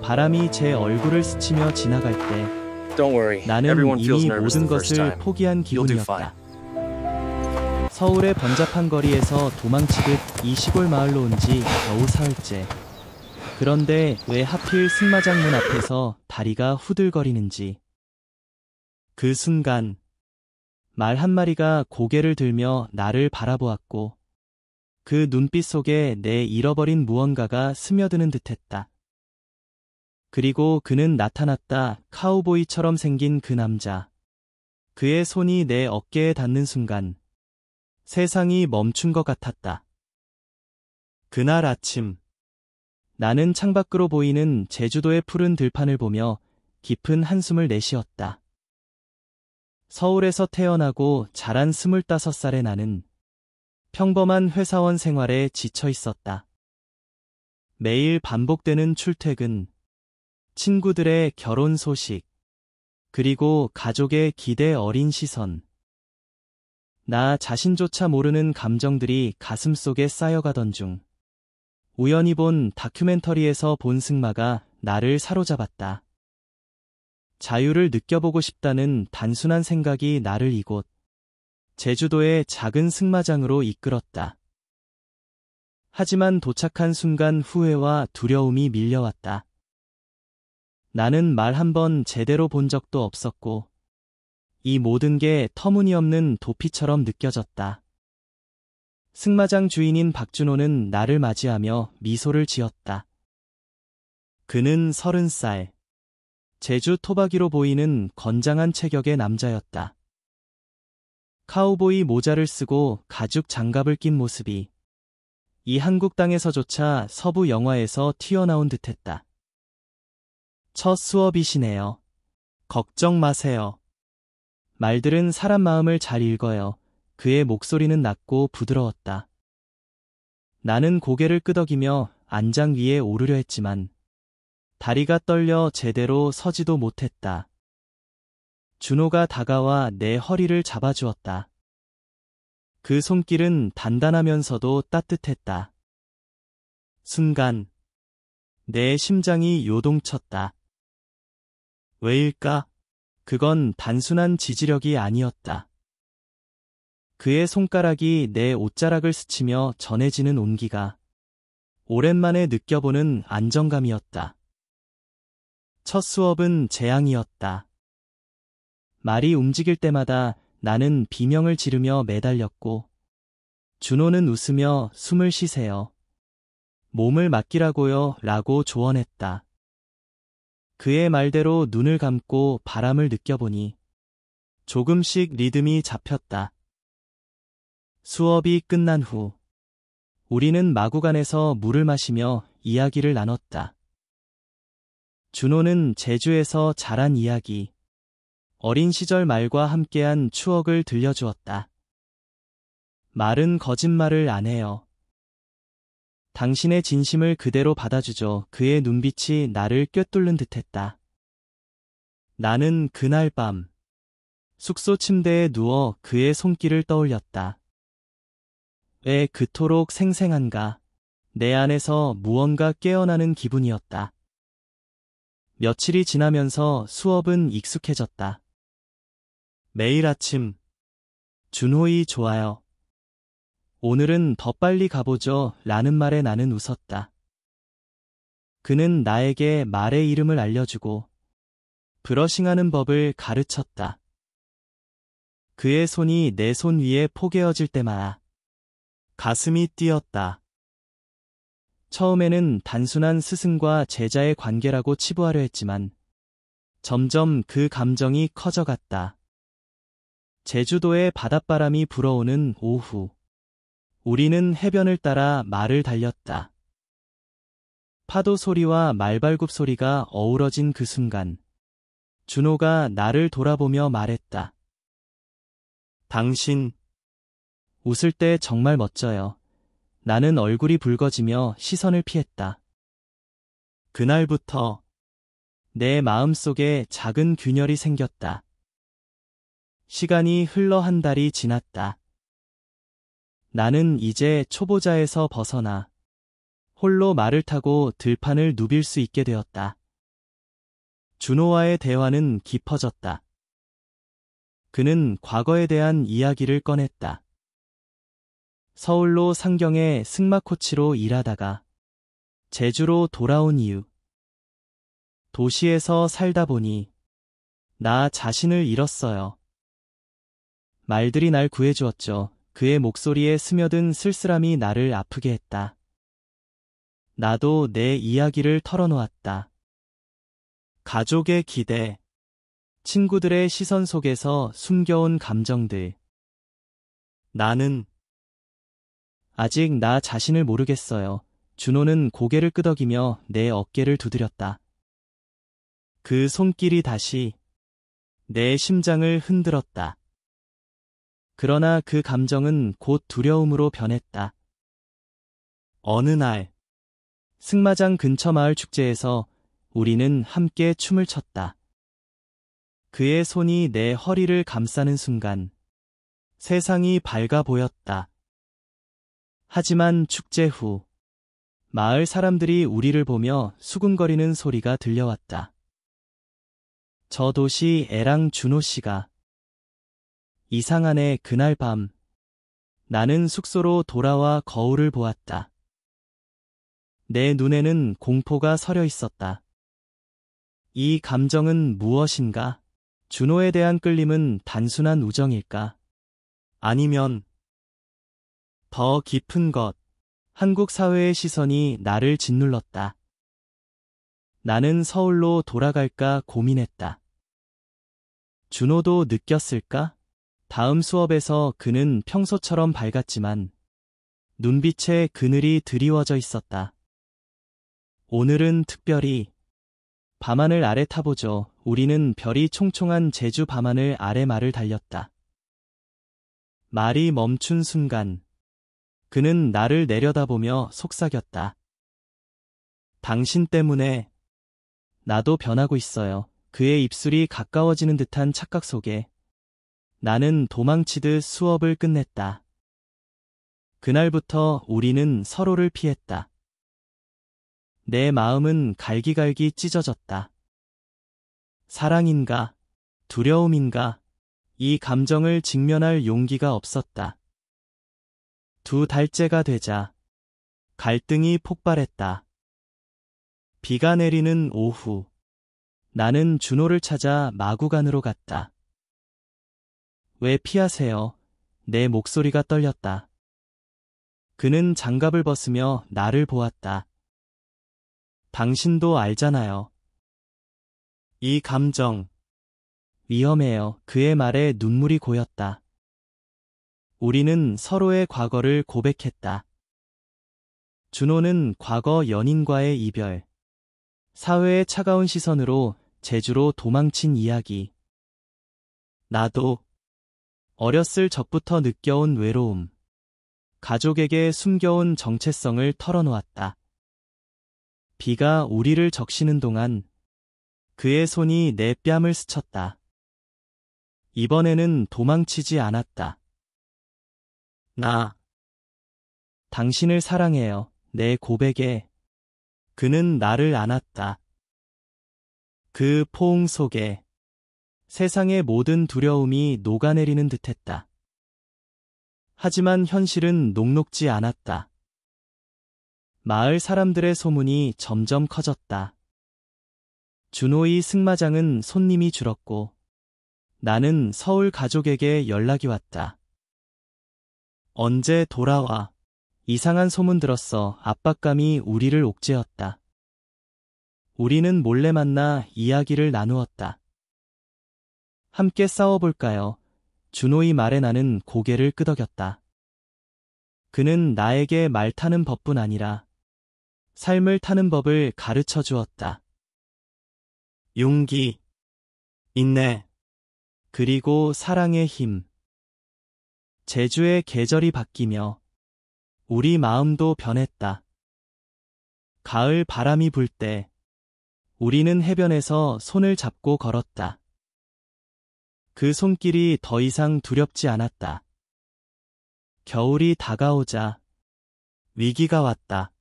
바람이 제 얼굴을 스치며 지나갈 때 Don't worry. 나는 Everyone feels 이미 nervous 모든 the first 것을 time. 포기한 You'll do fine. 기분이었다. 서울의 번잡한 거리에서 도망치듯 이 시골 마을로 온 지 겨우 사흘째. 그런데 왜 하필 승마장 문 앞에서 다리가 후들거리는지. 그 순간 말 한 마리가 고개를 들며 나를 바라보았고 그 눈빛 속에 내 잃어버린 무언가가 스며드는 듯했다. 그리고 그는 나타났다. 카우보이처럼 생긴 그 남자. 그의 손이 내 어깨에 닿는 순간 세상이 멈춘 것 같았다. 그날 아침 나는 창밖으로 보이는 제주도의 푸른 들판을 보며 깊은 한숨을 내쉬었다. 서울에서 태어나고 자란 25살의 나는 평범한 회사원 생활에 지쳐 있었다. 매일 반복되는 출퇴근, 친구들의 결혼 소식, 그리고 가족의 기대 어린 시선. 나 자신조차 모르는 감정들이 가슴속에 쌓여가던 중 우연히 본 다큐멘터리에서 본 승마가 나를 사로잡았다. 자유를 느껴보고 싶다는 단순한 생각이 나를 이곳 제주도의 작은 승마장으로 이끌었다. 하지만 도착한 순간 후회와 두려움이 밀려왔다. 나는 말 한 번 제대로 본 적도 없었고 이 모든 게 터무니없는 도피처럼 느껴졌다. 승마장 주인인 박준호는 나를 맞이하며 미소를 지었다. 그는 30살, 제주 토박이로 보이는 건장한 체격의 남자였다. 카우보이 모자를 쓰고 가죽 장갑을 낀 모습이 이 한국 땅에서조차 서부 영화에서 튀어나온 듯했다. 첫 수업이시네요. 걱정 마세요. 말들은 사람 마음을 잘 읽어요. 그의 목소리는 낮고 부드러웠다. 나는 고개를 끄덕이며 안장 위에 오르려 했지만 다리가 떨려 제대로 서지도 못했다. 준호가 다가와 내 허리를 잡아주었다. 그 손길은 단단하면서도 따뜻했다. 순간 내 심장이 요동쳤다. 왜일까? 그건 단순한 지지력이 아니었다. 그의 손가락이 내 옷자락을 스치며 전해지는 온기가 오랜만에 느껴보는 안정감이었다. 첫 수업은 재앙이었다. 말이 움직일 때마다 나는 비명을 지르며 매달렸고 준호는 웃으며 숨을 쉬세요. 몸을 맡기라고요 라고 조언했다. 그의 말대로 눈을 감고 바람을 느껴보니 조금씩 리듬이 잡혔다. 수업이 끝난 후 우리는 마구간에서 물을 마시며 이야기를 나눴다. 준호는 제주에서 자란 이야기, 어린 시절 말과 함께한 추억을 들려주었다. 말은 거짓말을 안 해요. 당신의 진심을 그대로 받아주죠. 그의 눈빛이 나를 꿰뚫는 듯했다. 나는 그날 밤 숙소 침대에 누워 그의 손길을 떠올렸다. 왜 그토록 생생한가? 내 안에서 무언가 깨어나는 기분이었다. 며칠이 지나면서 수업은 익숙해졌다. 매일 아침 준호이 좋아요. 오늘은 더 빨리 가보죠 라는 말에 나는 웃었다. 그는 나에게 말의 이름을 알려주고 브러싱하는 법을 가르쳤다. 그의 손이 내 손 위에 포개어질 때마다 가슴이 뛰었다. 처음에는 단순한 스승과 제자의 관계라고 치부하려 했지만 점점 그 감정이 커져갔다. 제주도의 바닷바람이 불어오는 오후 우리는 해변을 따라 말을 달렸다. 파도 소리와 말발굽 소리가 어우러진 그 순간 준호가 나를 돌아보며 말했다. 당신 웃을 때 정말 멋져요. 나는 얼굴이 붉어지며 시선을 피했다. 그날부터 내 마음속에 작은 균열이 생겼다. 시간이 흘러 한 달이 지났다. 나는 이제 초보자에서 벗어나 홀로 말을 타고 들판을 누빌 수 있게 되었다. 준호와의 대화는 깊어졌다. 그는 과거에 대한 이야기를 꺼냈다. 서울로 상경에 승마 코치로 일하다가 제주로 돌아온 이유. 도시에서 살다 보니 나 자신을 잃었어요. 말들이 날 구해주었죠. 그의 목소리에 스며든 쓸쓸함이 나를 아프게 했다. 나도 내 이야기를 털어놓았다. 가족의 기대, 친구들의 시선 속에서 숨겨온 감정들. 나는 아직 나 자신을 모르겠어요. 준호는 고개를 끄덕이며 내 어깨를 두드렸다. 그 손길이 다시 내 심장을 흔들었다. 그러나 그 감정은 곧 두려움으로 변했다. 어느 날, 승마장 근처 마을 축제에서 우리는 함께 춤을 췄다. 그의 손이 내 허리를 감싸는 순간, 세상이 밝아 보였다. 하지만 축제 후, 마을 사람들이 우리를 보며 수군거리는 소리가 들려왔다. 저 도시 애랑 준호 씨가. 이상하네. 그날 밤 나는 숙소로 돌아와 거울을 보았다. 내 눈에는 공포가 서려 있었다. 이 감정은 무엇인가? 준호에 대한 끌림은 단순한 우정일까? 아니면 더 깊은 것. 한국 사회의 시선이 나를 짓눌렀다. 나는 서울로 돌아갈까 고민했다. 준호도 느꼈을까? 다음 수업에서 그는 평소처럼 밝았지만 눈빛에 그늘이 드리워져 있었다. 오늘은 특별히 밤하늘 아래 타보죠. 우리는 별이 총총한 제주 밤하늘 아래 말을 달렸다. 말이 멈춘 순간 그는 나를 내려다보며 속삭였다. 당신 때문에 나도 변하고 있어요. 그의 입술이 가까워지는 듯한 착각 속에 나는 도망치듯 수업을 끝냈다. 그날부터 우리는 서로를 피했다. 내 마음은 갈기갈기 찢어졌다. 사랑인가, 두려움인가, 이 감정을 직면할 용기가 없었다. 2달째가 되자 갈등이 폭발했다. 비가 내리는 오후, 나는 준호를 찾아 마구간으로 갔다. 왜 피하세요? 내 목소리가 떨렸다. 그는 장갑을 벗으며 나를 보았다. 당신도 알잖아요. 이 감정, 위험해요. 그의 말에 눈물이 고였다. 우리는 서로의 과거를 고백했다. 준호는 과거 연인과의 이별, 사회의 차가운 시선으로 제주로 도망친 이야기. 나도 어렸을 적부터 느껴온 외로움, 가족에게 숨겨온 정체성을 털어놓았다. 비가 우리를 적시는 동안 그의 손이 내 뺨을 스쳤다. 이번에는 도망치지 않았다. 나 당신을 사랑해요. 내 고백에 그는 나를 안았다. 그 포옹 속에 세상의 모든 두려움이 녹아내리는 듯했다. 하지만 현실은 녹록지 않았다. 마을 사람들의 소문이 점점 커졌다. 준호의 승마장은 손님이 줄었고 나는 서울 가족에게 연락이 왔다. 언제 돌아와? 이상한 소문 들었어. 압박감이 우리를 옥죄었다. 우리는 몰래 만나 이야기를 나누었다. 함께 싸워볼까요? 준호의 말에 나는 고개를 끄덕였다. 그는 나에게 말 타는 법뿐 아니라 삶을 타는 법을 가르쳐 주었다. 용기, 인내, 그리고 사랑의 힘. 제주의 계절이 바뀌며 우리 마음도 변했다. 가을 바람이 불 때 우리는 해변에서 손을 잡고 걸었다. 그 손길이 더 이상 두렵지 않았다. 겨울이 다가오자 위기가 왔다.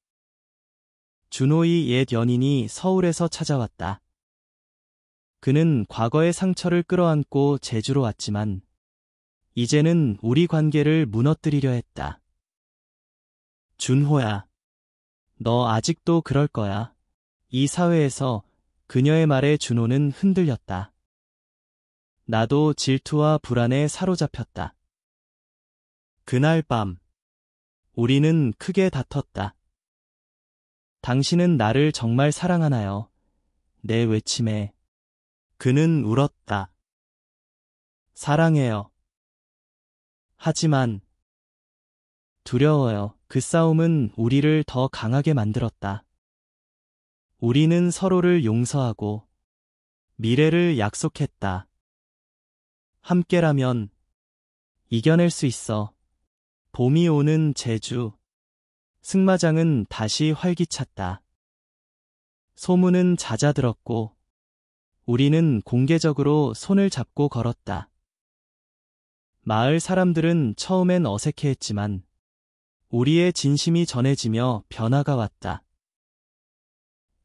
준호의 옛 연인이 서울에서 찾아왔다. 그는 과거의 상처를 끌어안고 제주로 왔지만 이제는 우리 관계를 무너뜨리려 했다. 준호야, 너 아직도 그럴 거야. 이 사회에서 그녀의 말에 준호는 흔들렸다. 나도 질투와 불안에 사로잡혔다. 그날 밤, 우리는 크게 다퉜다. 당신은 나를 정말 사랑하나요? 내 외침에 그는 울었다. 사랑해요. 하지만 두려워요. 그 싸움은 우리를 더 강하게 만들었다. 우리는 서로를 용서하고 미래를 약속했다. 함께라면 이겨낼 수 있어. 봄이 오는 제주. 승마장은 다시 활기찼다. 소문은 잦아들었고 우리는 공개적으로 손을 잡고 걸었다. 마을 사람들은 처음엔 어색해했지만 우리의 진심이 전해지며 변화가 왔다.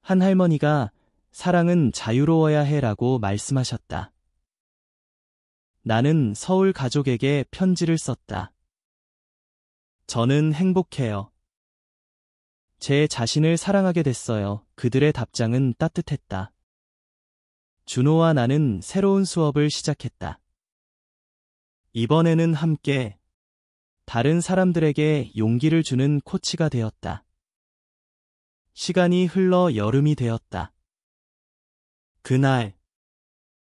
한 할머니가 사랑은 자유로워야 해라고 말씀하셨다. 나는 서울 가족에게 편지를 썼다. 저는 행복해요. 제 자신을 사랑하게 됐어요. 그들의 답장은 따뜻했다. 준호와 나는 새로운 수업을 시작했다. 이번에는 함께 다른 사람들에게 용기를 주는 코치가 되었다. 시간이 흘러 여름이 되었다. 그날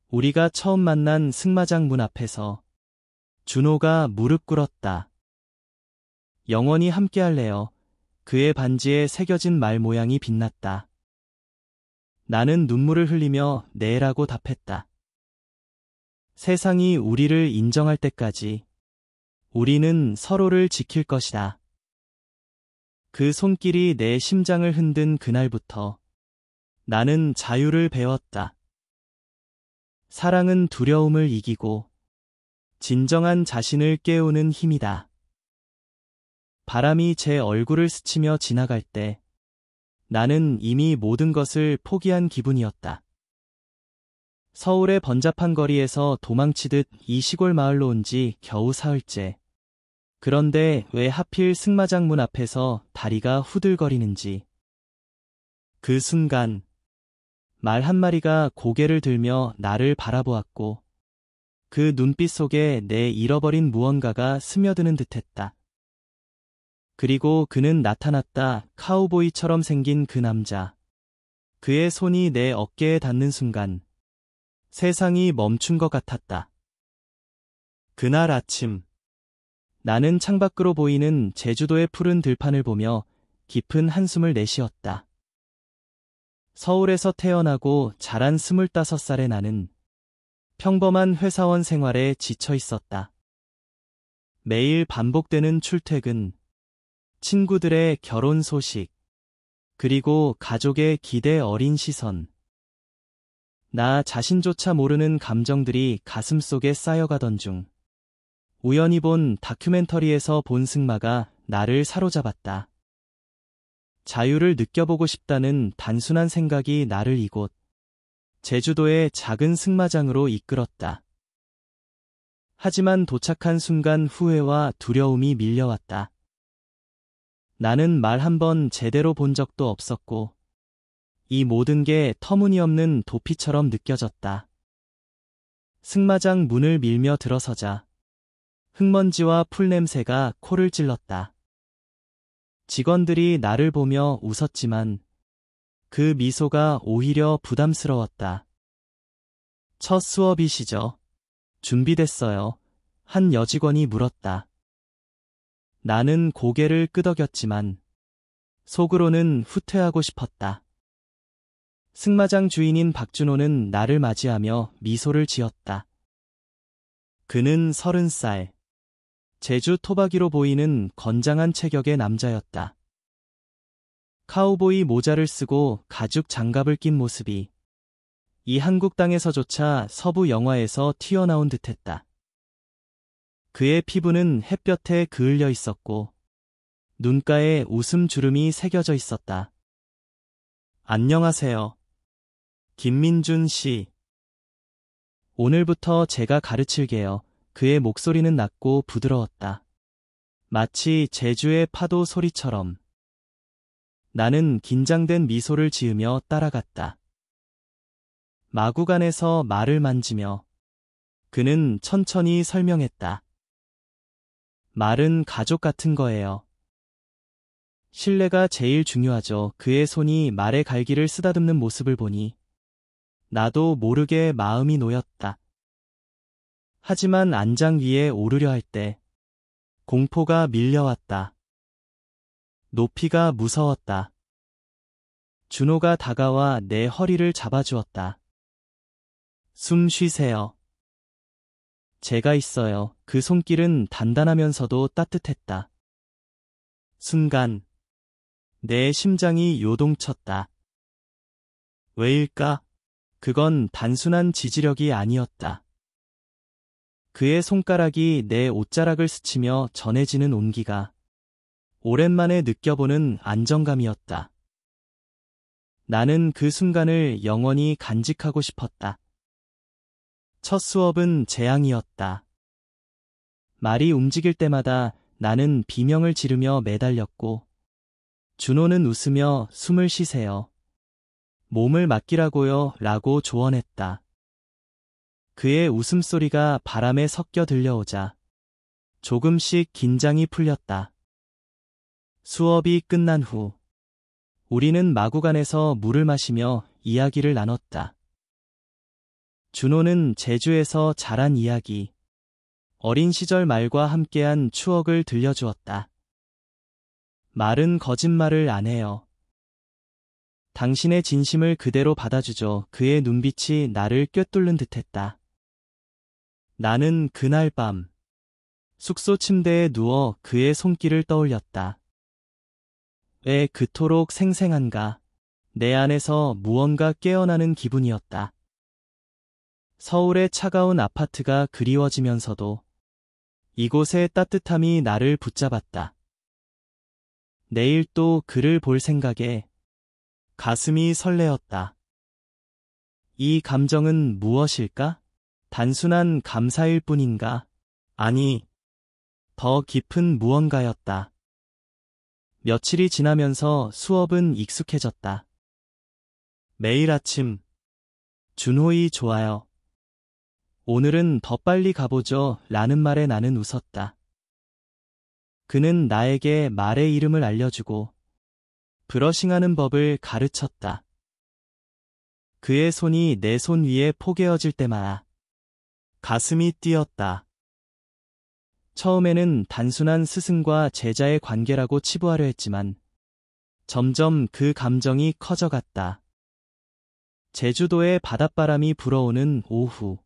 우리가 처음 만난 승마장 문 앞에서 준호가 무릎 꿇었다. 영원히 함께할래요. 그의 반지에 새겨진 말 모양이 빛났다. 나는 눈물을 흘리며 네라고 답했다. 세상이 우리를 인정할 때까지 우리는 서로를 지킬 것이다. 그 손길이 내 심장을 흔든 그날부터 나는 자유를 배웠다. 사랑은 두려움을 이기고 진정한 자신을 깨우는 힘이다. 바람이 제 얼굴을 스치며 지나갈 때 나는 이미 모든 것을 포기한 기분이었다. 서울의 번잡한 거리에서 도망치듯 이 시골 마을로 온 지 겨우 사흘째. 그런데 왜 하필 승마장 문 앞에서 다리가 후들거리는지. 그 순간 말 한 마리가 고개를 들며 나를 바라보았고 그 눈빛 속에 내 잃어버린 무언가가 스며드는 듯했다. 그리고 그는 나타났다. 카우보이처럼 생긴 그 남자. 그의 손이 내 어깨에 닿는 순간 세상이 멈춘 것 같았다. 그날 아침 나는 창밖으로 보이는 제주도의 푸른 들판을 보며 깊은 한숨을 내쉬었다. 서울에서 태어나고 자란 25살의 나는 평범한 회사원 생활에 지쳐 있었다. 매일 반복되는 출퇴근, 친구들의 결혼 소식, 그리고 가족의 기대 어린 시선. 나 자신조차 모르는 감정들이 가슴속에 쌓여가던 중 우연히 본 다큐멘터리에서 본 승마가 나를 사로잡았다. 자유를 느껴보고 싶다는 단순한 생각이 나를 이곳 제주도의 작은 승마장으로 이끌었다. 하지만 도착한 순간 후회와 두려움이 밀려왔다. 나는 말 한 번 제대로 본 적도 없었고 이 모든 게 터무니없는 도피처럼 느껴졌다. 승마장 문을 밀며 들어서자 흙먼지와 풀냄새가 코를 찔렀다. 직원들이 나를 보며 웃었지만 그 미소가 오히려 부담스러웠다. 첫 수업이시죠? 준비됐어요. 한 여직원이 물었다. 나는 고개를 끄덕였지만 속으로는 후퇴하고 싶었다. 승마장 주인인 박준호는 나를 맞이하며 미소를 지었다. 그는 30살. 제주 토박이로 보이는 건장한 체격의 남자였다. 카우보이 모자를 쓰고 가죽 장갑을 낀 모습이 이 한국 땅에서조차 서부 영화에서 튀어나온 듯했다. 그의 피부는 햇볕에 그을려 있었고 눈가에 웃음 주름이 새겨져 있었다. 안녕하세요. 김민준 씨. 오늘부터 제가 가르칠게요. 그의 목소리는 낮고 부드러웠다. 마치 제주의 파도 소리처럼. 나는 긴장된 미소를 지으며 따라갔다. 마구간에서 말을 만지며 그는 천천히 설명했다. 말은 가족 같은 거예요. 신뢰가 제일 중요하죠. 그의 손이 말의 갈기를 쓰다듬는 모습을 보니 나도 모르게 마음이 놓였다. 하지만 안장 위에 오르려 할 때 공포가 밀려왔다. 높이가 무서웠다. 준호가 다가와 내 허리를 잡아주었다. 숨 쉬세요. 제가 있어요. 그 손길은 단단하면서도 따뜻했다. 순간 내 심장이 요동쳤다. 왜일까? 그건 단순한 지지력이 아니었다. 그의 손가락이 내 옷자락을 스치며 전해지는 온기가 오랜만에 느껴보는 안정감이었다. 나는 그 순간을 영원히 간직하고 싶었다. 첫 수업은 재앙이었다. 말이 움직일 때마다 나는 비명을 지르며 매달렸고 준호는 웃으며 숨을 쉬세요. 몸을 맡기라고요 라고 조언했다. 그의 웃음소리가 바람에 섞여 들려오자 조금씩 긴장이 풀렸다. 수업이 끝난 후 우리는 마구간에서 물을 마시며 이야기를 나눴다. 준호는 제주에서 자란 이야기, 어린 시절 말과 함께한 추억을 들려주었다. 말은 거짓말을 안 해요. 당신의 진심을 그대로 받아주죠. 그의 눈빛이 나를 꿰뚫는 듯했다. 나는 그날 밤 숙소 침대에 누워 그의 손길을 떠올렸다. 왜 그토록 생생한가? 내 안에서 무언가 깨어나는 기분이었다. 서울의 차가운 아파트가 그리워지면서도 이곳의 따뜻함이 나를 붙잡았다. 내일 또 그를 볼 생각에 가슴이 설레었다. 이 감정은 무엇일까? 단순한 감사일 뿐인가? 아니, 더 깊은 무언가였다. 며칠이 지나면서 수업은 익숙해졌다. 매일 아침, 준호이 좋아요. 오늘은 더 빨리 가보죠 라는 말에 나는 웃었다. 그는 나에게 말의 이름을 알려주고 브러싱하는 법을 가르쳤다. 그의 손이 내 손 위에 포개어질 때마다 가슴이 뛰었다. 처음에는 단순한 스승과 제자의 관계라고 치부하려 했지만 점점 그 감정이 커져갔다. 제주도의 바닷바람이 불어오는 오후.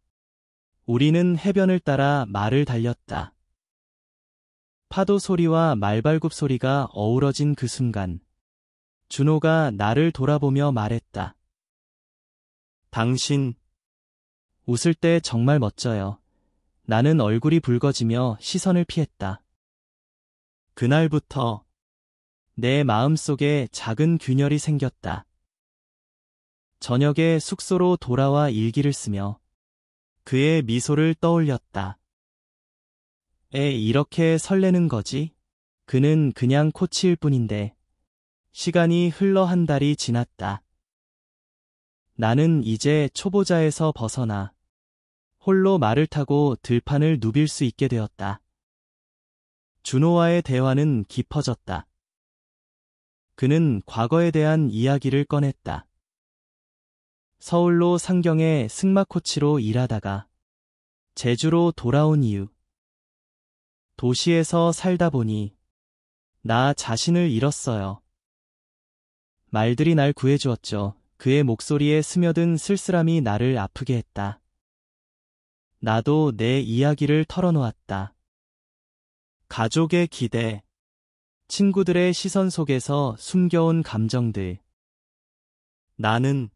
우리는 해변을 따라 말을 달렸다. 파도 소리와 말발굽 소리가 어우러진 그 순간 준호가 나를 돌아보며 말했다. 당신, 웃을 때 정말 멋져요. 나는 얼굴이 붉어지며 시선을 피했다. 그날부터 내 마음속에 작은 균열이 생겼다. 저녁에 숙소로 돌아와 일기를 쓰며 그의 미소를 떠올렸다. 이렇게 설레는 거지? 그는 그냥 코치일 뿐인데 시간이 흘러 한 달이 지났다. 나는 이제 초보자에서 벗어나 홀로 말을 타고 들판을 누빌 수 있게 되었다. 준호와의 대화는 깊어졌다. 그는 과거에 대한 이야기를 꺼냈다. 서울로 상경해 승마 코치로 일하다가 제주로 돌아온 이유. 도시에서 살다 보니 나 자신을 잃었어요. 말들이 날 구해주었죠. 그의 목소리에 스며든 쓸쓸함이 나를 아프게 했다. 나도 내 이야기를 털어놓았다. 가족의 기대, 친구들의 시선 속에서 숨겨온 감정들. 나는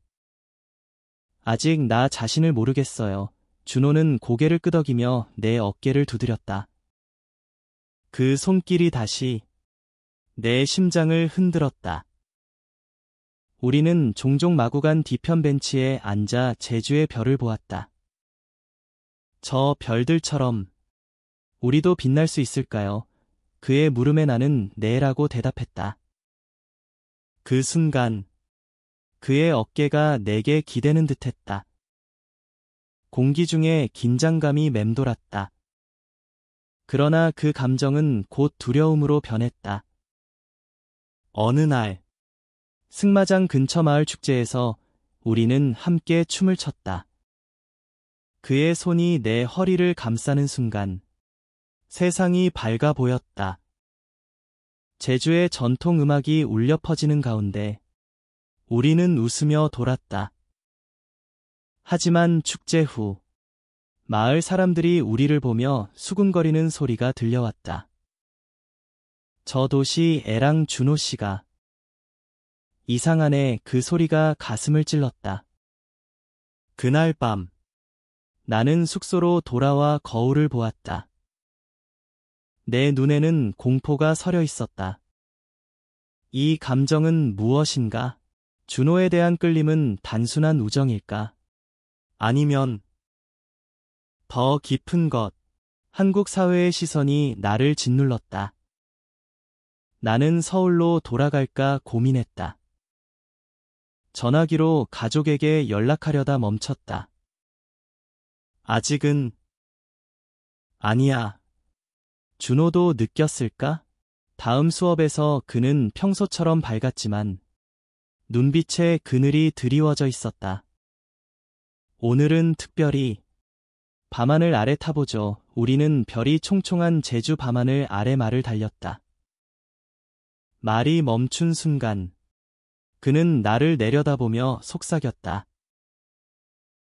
아직 나 자신을 모르겠어요. 준호는 고개를 끄덕이며 내 어깨를 두드렸다. 그 손길이 다시 내 심장을 흔들었다. 우리는 종종 마구간 뒤편 벤치에 앉아 제주의 별을 보았다. 저 별들처럼 우리도 빛날 수 있을까요? 그의 물음에 나는 네라고 대답했다. 그 순간 그의 어깨가 내게 기대는 듯했다. 공기 중에 긴장감이 맴돌았다. 그러나 그 감정은 곧 두려움으로 변했다. 어느 날, 승마장 근처 마을 축제에서 우리는 함께 춤을 췄다. 그의 손이 내 허리를 감싸는 순간, 세상이 밝아 보였다. 제주의 전통 음악이 울려 퍼지는 가운데, 우리는 웃으며 돌았다. 하지만 축제 후, 마을 사람들이 우리를 보며 수군거리는 소리가 들려왔다. 저 도시 애랑 준호 씨가. 이상하네. 그 소리가 가슴을 찔렀다. 그날 밤, 나는 숙소로 돌아와 거울을 보았다. 내 눈에는 공포가 서려 있었다. 이 감정은 무엇인가? 준호에 대한 끌림은 단순한 우정일까? 아니면 더 깊은 것, 한국 사회의 시선이 나를 짓눌렀다. 나는 서울로 돌아갈까 고민했다. 전화기로 가족에게 연락하려다 멈췄다. 아직은 아니야. 준호도 느꼈을까? 다음 수업에서 그는 평소처럼 밝았지만 눈빛에 그늘이 드리워져 있었다. 오늘은 특별히 밤하늘 아래 타보죠. 우리는 별이 총총한 제주 밤하늘 아래 말을 달렸다. 말이 멈춘 순간 그는 나를 내려다보며 속삭였다.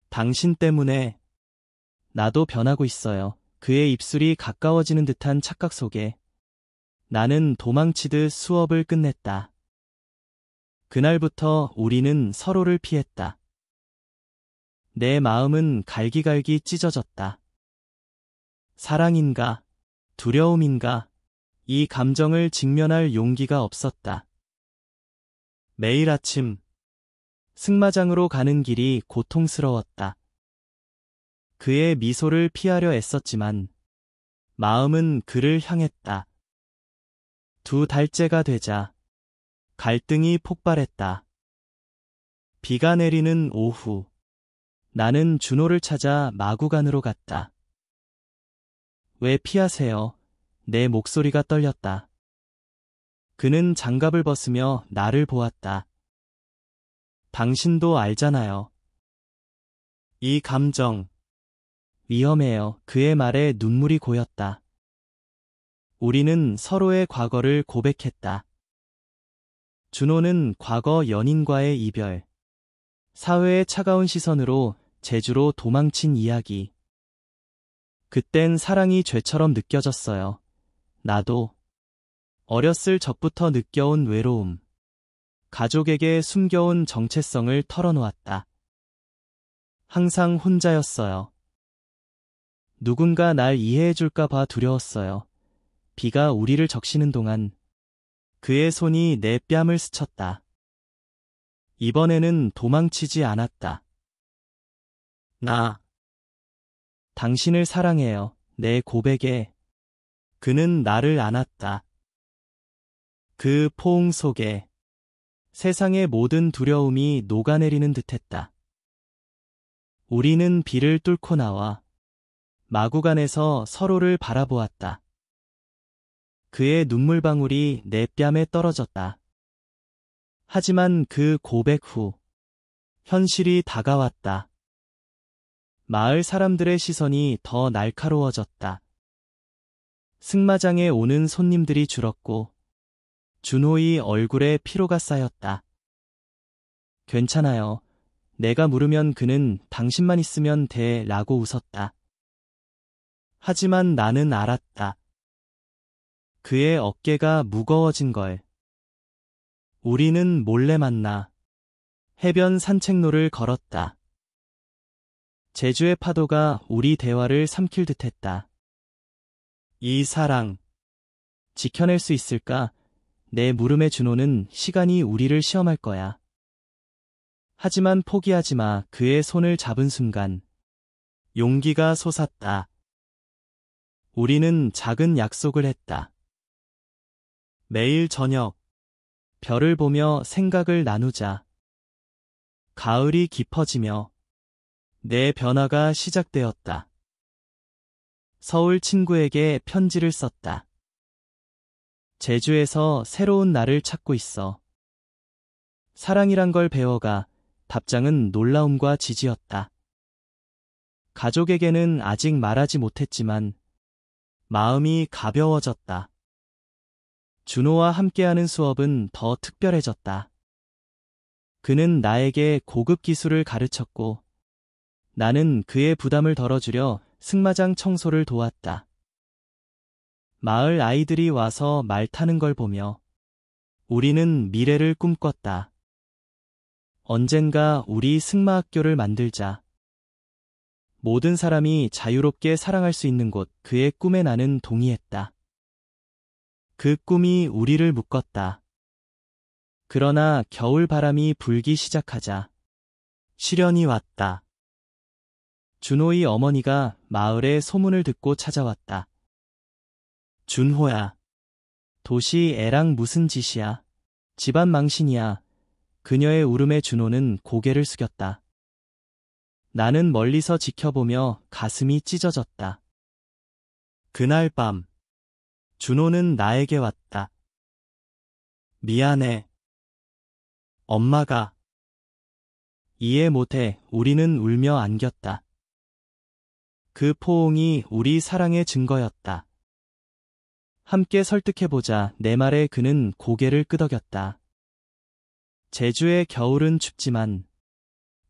당신 때문에 나도 변하고 있어요. 그의 입술이 가까워지는 듯한 착각 속에 나는 도망치듯 수업을 끝냈다. 그날부터 우리는 서로를 피했다. 내 마음은 갈기갈기 찢어졌다. 사랑인가, 두려움인가, 이 감정을 직면할 용기가 없었다. 매일 아침, 승마장으로 가는 길이 고통스러웠다. 그의 미소를 피하려 애썼지만 마음은 그를 향했다. 2달째가 되자 갈등이 폭발했다. 비가 내리는 오후, 나는 준호를 찾아 마구간으로 갔다. 왜 피하세요? 내 목소리가 떨렸다. 그는 장갑을 벗으며 나를 보았다. 당신도 알잖아요. 이 감정, 위험해요. 그의 말에 눈물이 고였다. 우리는 서로의 과거를 고백했다. 준호는 과거 연인과의 이별, 사회의 차가운 시선으로 제주로 도망친 이야기. 그땐 사랑이 죄처럼 느껴졌어요. 나도 어렸을 적부터 느껴온 외로움, 가족에게 숨겨온 정체성을 털어놓았다. 항상 혼자였어요. 누군가 날 이해해줄까 봐 두려웠어요. 비가 우리를 적시는 동안 그의 손이 내 뺨을 스쳤다. 이번에는 도망치지 않았다. 나 당신을 사랑해요. 내 고백에 그는 나를 안았다. 그 포옹 속에 세상의 모든 두려움이 녹아내리는 듯했다. 우리는 비를 뚫고 나와 마구간에서 서로를 바라보았다. 그의 눈물방울이 내 뺨에 떨어졌다. 하지만 그 고백 후 현실이 다가왔다. 마을 사람들의 시선이 더 날카로워졌다. 승마장에 오는 손님들이 줄었고 준호의 얼굴에 피로가 쌓였다. 괜찮아요. 내가 물으면 그는 당신만 있으면 돼 라고 웃었다. 하지만 나는 알았다. 그의 어깨가 무거워진 걸. 우리는 몰래 만나 해변 산책로를 걸었다. 제주의 파도가 우리 대화를 삼킬 듯했다. 이 사랑, 지켜낼 수 있을까? 내 물음에 준호는 시간이 우리를 시험할 거야. 하지만 포기하지 마. 그의 손을 잡은 순간 용기가 솟았다. 우리는 작은 약속을 했다. 매일 저녁, 별을 보며 생각을 나누자. 가을이 깊어지며 내 변화가 시작되었다. 서울 친구에게 편지를 썼다. 제주에서 새로운 나를 찾고 있어. 사랑이란 걸 배워가. 답장은 놀라움과 지지였다. 가족에게는 아직 말하지 못했지만 마음이 가벼워졌다. 준호와 함께하는 수업은 더 특별해졌다. 그는 나에게 고급 기술을 가르쳤고 나는 그의 부담을 덜어주려 승마장 청소를 도왔다. 마을 아이들이 와서 말 타는 걸 보며 우리는 미래를 꿈꿨다. 언젠가 우리 승마학교를 만들자. 모든 사람이 자유롭게 사랑할 수 있는 곳, 그의 꿈에 나는 동의했다. 그 꿈이 우리를 묶었다. 그러나 겨울 바람이 불기 시작하자 시련이 왔다. 준호의 어머니가 마을의 소문을 듣고 찾아왔다. 준호야, 도시 애랑 무슨 짓이야? 집안 망신이야. 그녀의 울음에 준호는 고개를 숙였다. 나는 멀리서 지켜보며 가슴이 찢어졌다. 그날 밤, 준호는 나에게 왔다. 미안해. 엄마가. 이해 못해. 우리는 울며 안겼다. 그 포옹이 우리 사랑의 증거였다. 함께 설득해보자. 내 말에 그는 고개를 끄덕였다. 제주의 겨울은 춥지만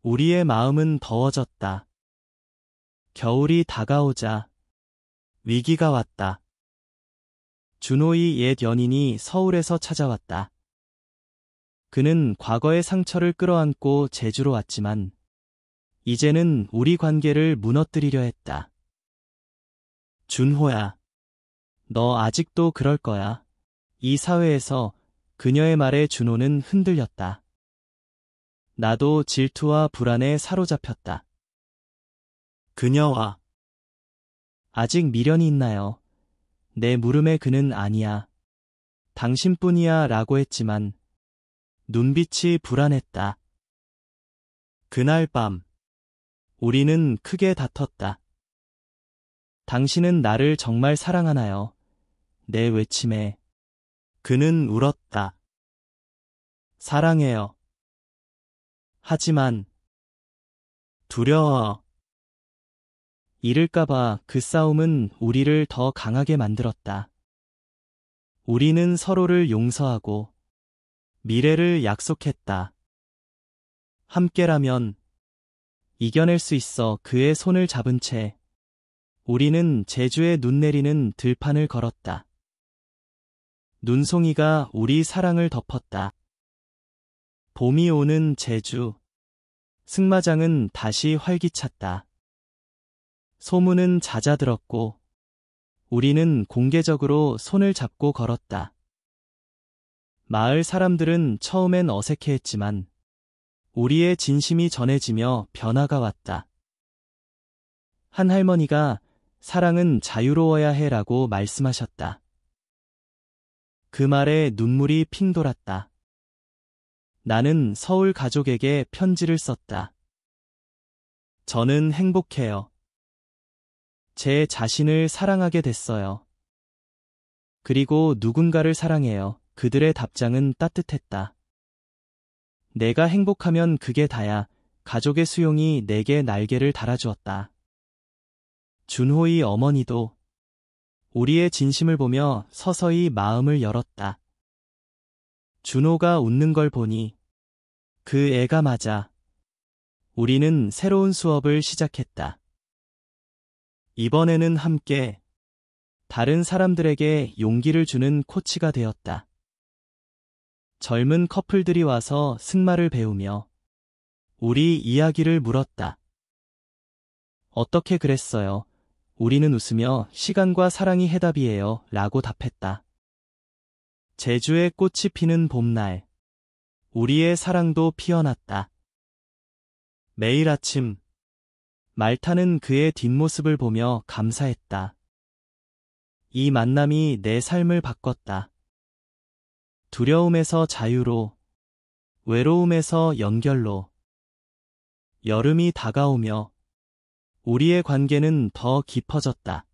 우리의 마음은 더워졌다. 겨울이 다가오자 위기가 왔다. 준호의 옛 연인이 서울에서 찾아왔다. 그는 과거의 상처를 끌어안고 제주로 왔지만 이제는 우리 관계를 무너뜨리려 했다. 준호야, 너 아직도 그럴 거야. 이 사회에서. 그녀의 말에 준호는 흔들렸다. 나도 질투와 불안에 사로잡혔다. 그녀와 아직 미련이 있나요? 내 물음에 그는 아니야. 당신뿐이야 라고 했지만 눈빛이 불안했다. 그날 밤 우리는 크게 다퉜다. 당신은 나를 정말 사랑하나요? 내 외침에 그는 울었다. 사랑해요. 하지만 두려워. 잃을까봐. 그 싸움은 우리를 더 강하게 만들었다. 우리는 서로를 용서하고 미래를 약속했다. 함께라면 이겨낼 수 있어. 그의 손을 잡은 채 우리는 제주에 눈 내리는 들판을 걸었다. 눈송이가 우리 사랑을 덮었다. 봄이 오는 제주. 승마장은 다시 활기찼다. 소문은 잦아들었고 우리는 공개적으로 손을 잡고 걸었다. 마을 사람들은 처음엔 어색해했지만 우리의 진심이 전해지며 변화가 왔다. 한 할머니가 사랑은 자유로워야 해라고 말씀하셨다. 그 말에 눈물이 핑 돌았다. 나는 서울 가족에게 편지를 썼다. 저는 행복해요. 제 자신을 사랑하게 됐어요. 그리고 누군가를 사랑해요. 그들의 답장은 따뜻했다. 내가 행복하면 그게 다야. 가족의 수용이 내게 날개를 달아주었다. 준호의 어머니도 우리의 진심을 보며 서서히 마음을 열었다. 준호가 웃는 걸 보니 그 애가 맞아. 우리는 새로운 수업을 시작했다. 이번에는 함께 다른 사람들에게 용기를 주는 코치가 되었다. 젊은 커플들이 와서 승마를 배우며 우리 이야기를 물었다. 어떻게 그랬어요? 우리는 웃으며 시간과 사랑이 해답이에요 라고 답했다. 제주의 꽃이 피는 봄날, 우리의 사랑도 피어났다. 매일 아침 말타는 그의 뒷모습을 보며 감사했다. 이 만남이 내 삶을 바꿨다. 두려움에서 자유로, 외로움에서 연결로. 여름이 다가오며 우리의 관계는 더 깊어졌다.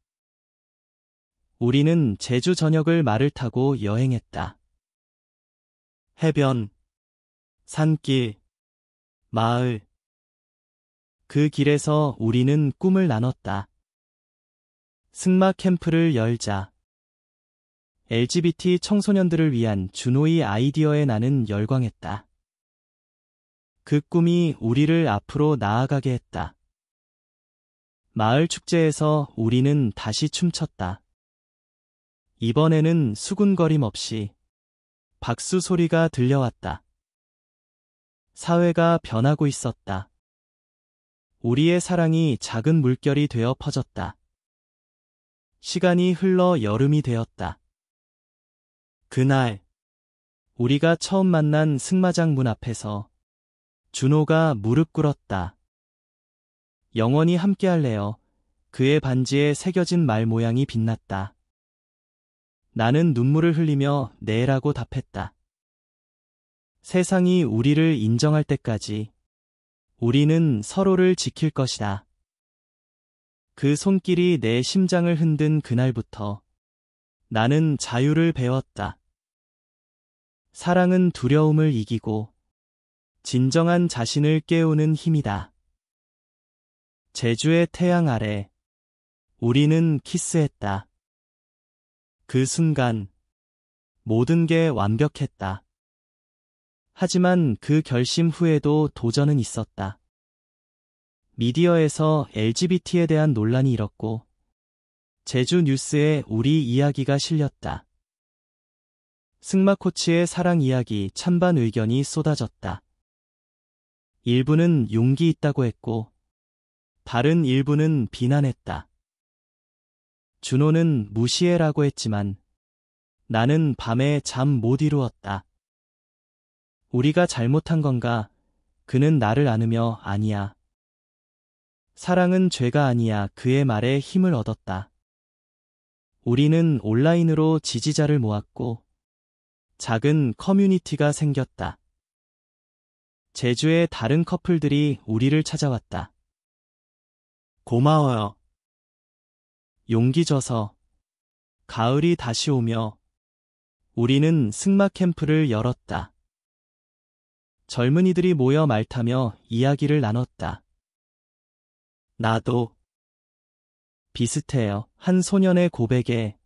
우리는 제주 전역을 말을 타고 여행했다. 해변, 산길, 마을. 그 길에서 우리는 꿈을 나눴다. 승마 캠프를 열자. LGBT 청소년들을 위한 준호의 아이디어에 나는 열광했다. 그 꿈이 우리를 앞으로 나아가게 했다. 마을 축제에서 우리는 다시 춤췄다. 이번에는 수군거림 없이 박수 소리가 들려왔다. 사회가 변하고 있었다. 우리의 사랑이 작은 물결이 되어 퍼졌다. 시간이 흘러 여름이 되었다. 그날 우리가 처음 만난 승마장 문 앞에서 준호가 무릎 꿇었다. 영원히 함께할래요. 그의 반지에 새겨진 말 모양이 빛났다. 나는 눈물을 흘리며 네라고 답했다. 세상이 우리를 인정할 때까지 우리는 서로를 지킬 것이다. 그 손길이 내 심장을 흔든 그날부터 나는 자유를 배웠다. 사랑은 두려움을 이기고 진정한 자신을 깨우는 힘이다. 제주의 태양 아래 우리는 키스했다. 그 순간 모든 게 완벽했다. 하지만 그 결심 후에도 도전은 있었다. 미디어에서 LGBT에 대한 논란이 일었고 제주 뉴스에 우리 이야기가 실렸다. 승마 코치의 사랑 이야기 찬반 의견이 쏟아졌다. 일부는 용기 있다고 했고 다른 일부는 비난했다. 준호는 무시해라고 했지만 나는 밤에 잠 못 이루었다. 우리가 잘못한 건가? 그는 나를 안으며 아니야. 사랑은 죄가 아니야. 그의 말에 힘을 얻었다. 우리는 온라인으로 지지자를 모았고 작은 커뮤니티가 생겼다. 제주의 다른 커플들이 우리를 찾아왔다. 고마워요. 용기 줘서. 가을이 다시 오며 우리는 승마 캠프를 열었다. 젊은이들이 모여 말타며 이야기를 나눴다. 나도 비슷해요. 한 소년의 고백에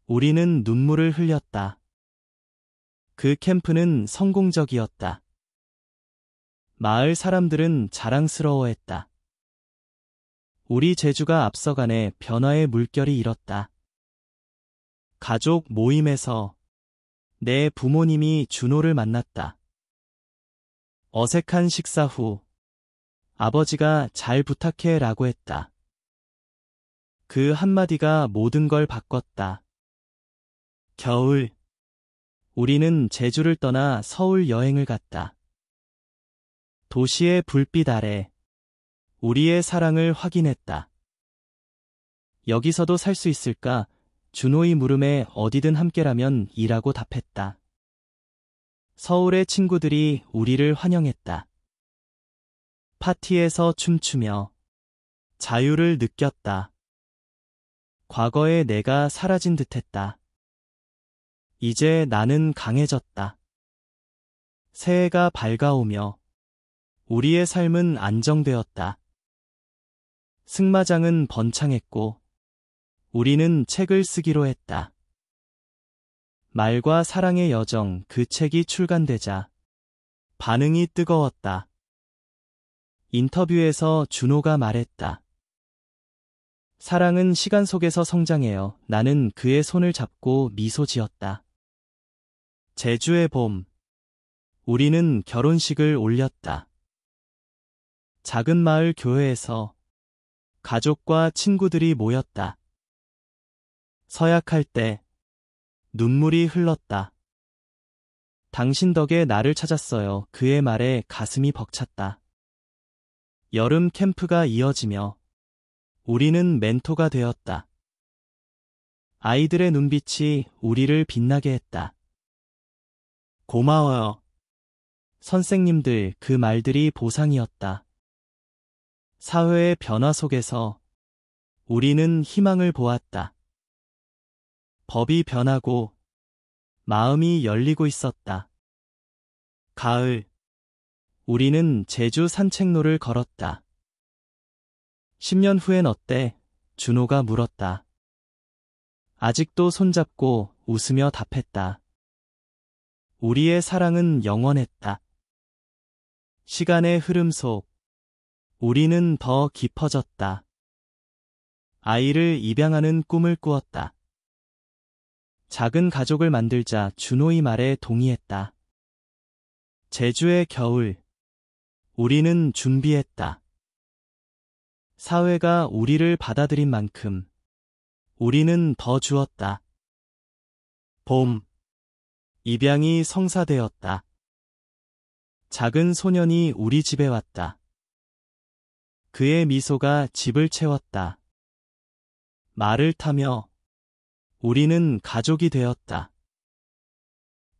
우리는 눈물을 흘렸다. 그 캠프는 성공적이었다. 마을 사람들은 자랑스러워했다. 우리 제주가 앞서가네. 변화의 물결이 일었다. 가족 모임에서 내 부모님이 준호를 만났다. 어색한 식사 후 아버지가 잘 부탁해 라고 했다. 그 한마디가 모든 걸 바꿨다. 겨울 우리는 제주를 떠나 서울 여행을 갔다. 도시의 불빛 아래 우리의 사랑을 확인했다. 여기서도 살 수 있을까? 준호의 물음에 어디든 함께라면 이라고 답했다. 서울의 친구들이 우리를 환영했다. 파티에서 춤추며 자유를 느꼈다. 과거의 내가 사라진 듯했다. 이제 나는 강해졌다. 새해가 밝아오며 우리의 삶은 안정되었다. 승마장은 번창했고 우리는 책을 쓰기로 했다. 말과 사랑의 여정. 그 책이 출간되자 반응이 뜨거웠다. 인터뷰에서 준호가 말했다. 사랑은 시간 속에서 성장해요. 나는 그의 손을 잡고 미소 지었다. 제주의 봄. 우리는 결혼식을 올렸다. 작은 마을 교회에서 가족과 친구들이 모였다. 서약할 때 눈물이 흘렀다. 당신 덕에 나를 찾았어요. 그의 말에 가슴이 벅찼다. 여름 캠프가 이어지며 우리는 멘토가 되었다. 아이들의 눈빛이 우리를 빛나게 했다. 고마워요. 선생님들, 그 말들이 보상이었다. 사회의 변화 속에서 우리는 희망을 보았다. 법이 변하고 마음이 열리고 있었다. 가을, 우리는 제주 산책로를 걸었다. 10년 후엔 어때? 준호가 물었다. 아직도 손잡고 웃으며 답했다. 우리의 사랑은 영원했다. 시간의 흐름 속 우리는 더 깊어졌다. 아이를 입양하는 꿈을 꾸었다. 작은 가족을 만들자. 준호의 말에 동의했다. 제주의 겨울, 우리는 준비했다. 사회가 우리를 받아들인 만큼 우리는 더 주었다. 봄, 입양이 성사되었다. 작은 소년이 우리 집에 왔다. 그의 미소가 집을 채웠다. 말을 타며 우리는 가족이 되었다.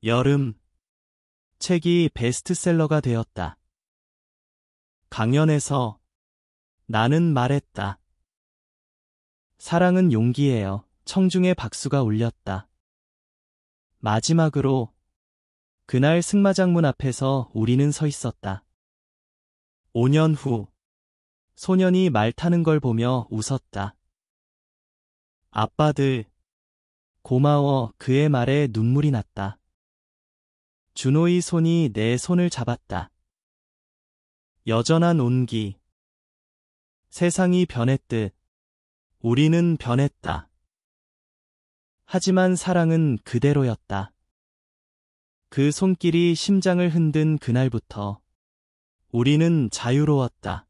여름, 책이 베스트셀러가 되었다. 강연에서 나는 말했다. 사랑은 용기예요. 청중의 박수가 울렸다. 마지막으로 그날 승마장문 앞에서 우리는 서 있었다. 5년 후 소년이 말 타는 걸 보며 웃었다. 아빠들, 고마워. 그의 말에 눈물이 났다. 준호의 손이 내 손을 잡았다. 여전한 온기. 세상이 변했듯 우리는 변했다. 하지만 사랑은 그대로였다. 그 손길이 심장을 흔든 그날부터 우리는 자유로웠다.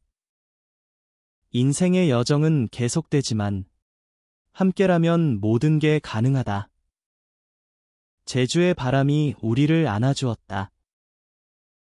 인생의 여정은 계속되지만 함께라면 모든 게 가능하다. 제주의 바람이 우리를 안아주었다.